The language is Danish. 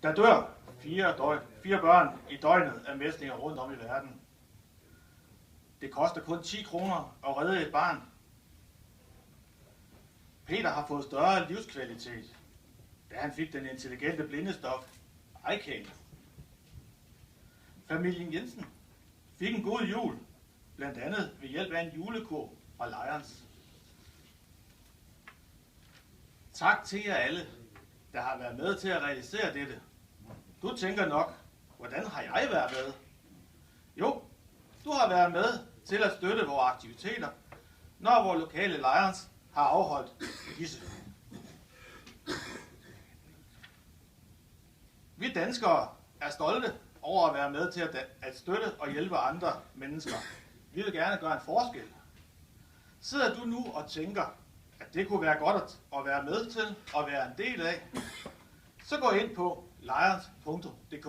Der dør 4 børn i døgnet af mæslinger rundt om i verden. Det koster kun 10 kroner at redde et barn. Peter har fået større livskvalitet, da han fik den intelligente blindestok iCane. Familien Jensen fik en god jul, blandt andet ved hjælp af en julekurv fra Lions. Tak til jer alle, der har været med til at realisere dette. Du tænker nok, hvordan har jeg været med? Jo, du har været med til at støtte vores aktiviteter, når vores lokale Lions har afholdt disse. Vi danskere er stolte over at være med til at støtte og hjælpe andre mennesker. Vi vil gerne gøre en forskel. Sidder du nu og tænker, at det kunne være godt at være med til og være en del af, så gå ind på lions.dk.